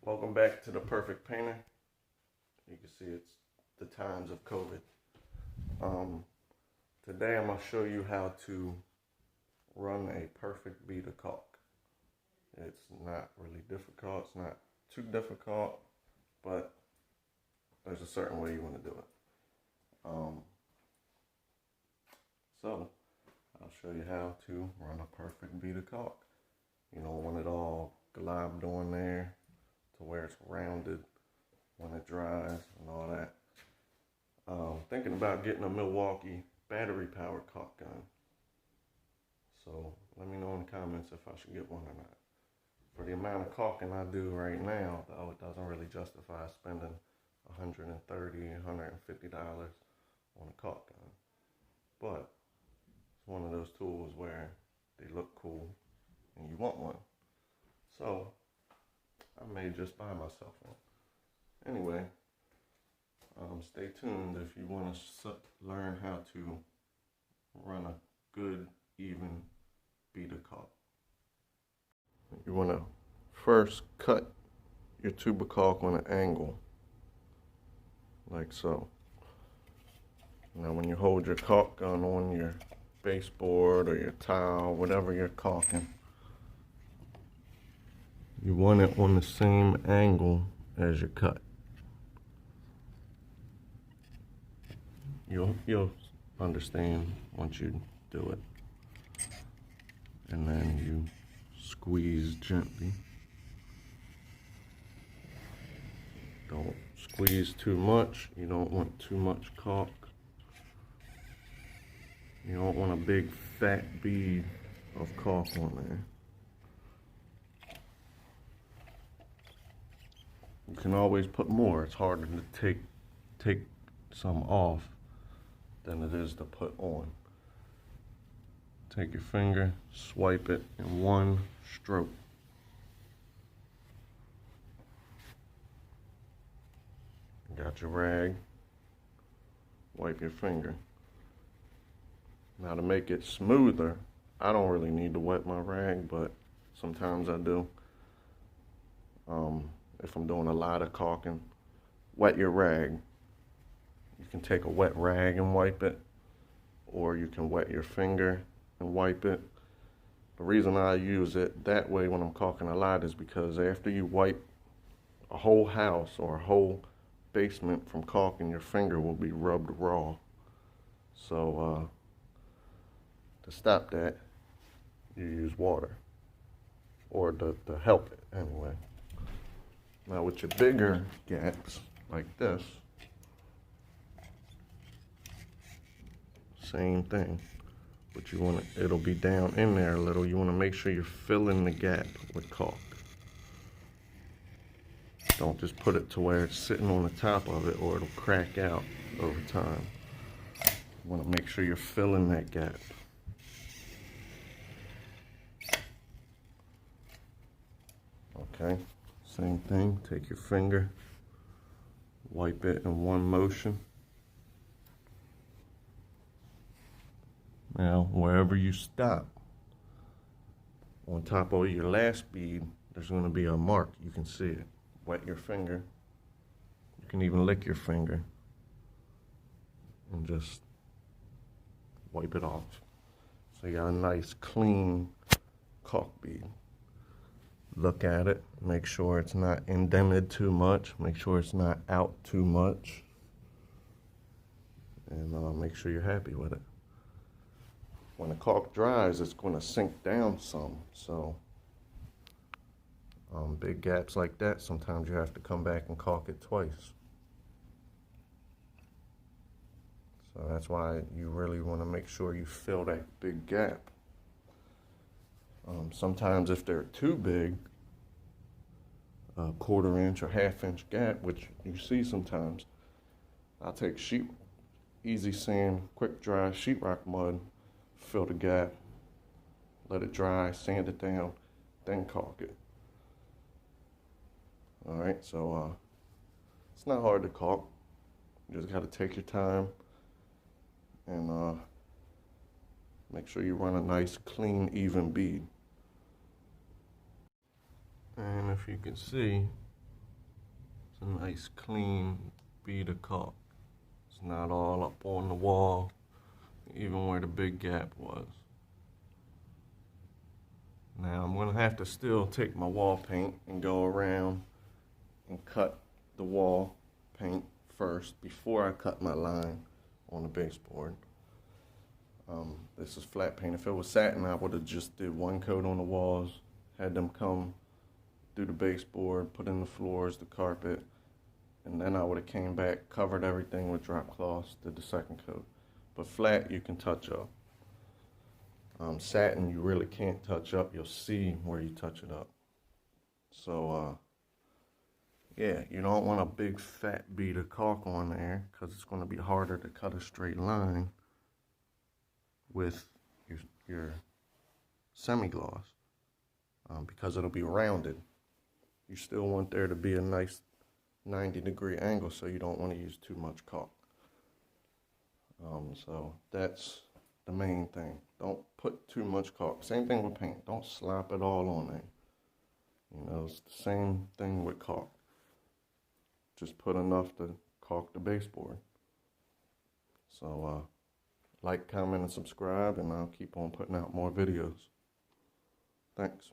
Welcome back to the Perfect Painter. You can see it's the times of COVID. Today I'm going to show you how to run a perfect bead of caulk. It's not really difficult, it's not too difficult, but there's a certain way you want to do it. So I'll show you how to run a perfect bead of caulk. You don't want it all globbed on there to where it's rounded when it dries and all that. Thinking about getting a Milwaukee battery powered caulk gun. So let me know in the comments if I should get one or not. For the amount of caulking I do right now, though, it doesn't really justify spending $130, $150 on a caulk gun. But it's one of those tools where they look cool and you want one. So I may just buy myself one. Anyway, stay tuned if you want to learn how to run a good, even bead of caulk. You want to first cut your tube of caulk on an angle, like so. Now when you hold your caulk gun on your baseboard or your tile, whatever you're caulking, you want it on the same angle as your cut. You'll understand once you do it. And then you squeeze gently. Don't squeeze too much. You don't want too much caulk. You don't want a big fat bead of caulk on there. You can always put more. It's harder to take some off than it is to put on. Take your finger, swipe it in one stroke. Got your rag, wipe your finger. Now to make it smoother, I don't really need to wet my rag, but sometimes I do. If I'm doing a lot of caulking, wet your rag. You can take a wet rag and wipe it, or you can wet your finger and wipe it. The reason I use it that way when I'm caulking a lot is because after you wipe a whole house or a whole basement from caulking, your finger will be rubbed raw. So to stop that, you use water, or to help it anyway. Now with your bigger gaps like this, same thing, but you want to, it'll be down in there a little. You want to make sure you're filling the gap with caulk. Don't just put it to where it's sitting on the top of it or it'll crack out over time. You want to make sure you're filling that gap. Okay, same thing. Take your finger, wipe it in one motion. Now, wherever you stop, on top of your last bead, there's going to be a mark. You can see it. Wet your finger. You can even lick your finger and just wipe it off. So you got a nice, clean caulk bead. Look at it. Make sure it's not indented too much. Make sure it's not out too much. And make sure you're happy with it. When the caulk dries, it's going to sink down some. So big gaps like that, sometimes you have to come back and caulk it twice. So that's why you really want to make sure you fill that big gap. Sometimes if they're too big, a 1/4 inch or 1/2 inch gap, which you see sometimes, I'll take easy sand, quick dry sheetrock mud, fill the gap, let it dry, sand it down, then caulk it. All right, so it's not hard to caulk. You just got to take your time and make sure you run a nice, clean, even bead. And if you can see, It's a nice clean bead of caulk. It's not all up on the wall, even where the big gap was. Now I'm going to have to still take my wall paint and go around and cut the wall paint first before I cut my line on the baseboard. This is flat paint. If it was satin, I would have just did one coat on the walls, had them come through the baseboard, put in the floors, the carpet, and then I would have came back, covered everything with drop cloths, did the second coat. But flat, you can touch up. Satin, you really can't touch up. You'll see where you touch it up. So, yeah, you don't want a big fat bead of caulk on there because it's going to be harder to cut a straight line with your semi-gloss because it'll be rounded. You still want there to be a nice 90-degree angle, so you don't want to use too much caulk. So that's the main thing. Don't put too much caulk. Same thing with paint. Don't slap it all on there. You know, it's the same thing with caulk. Just put enough to caulk the baseboard. So, like, comment, and subscribe, and I'll keep on putting out more videos. Thanks.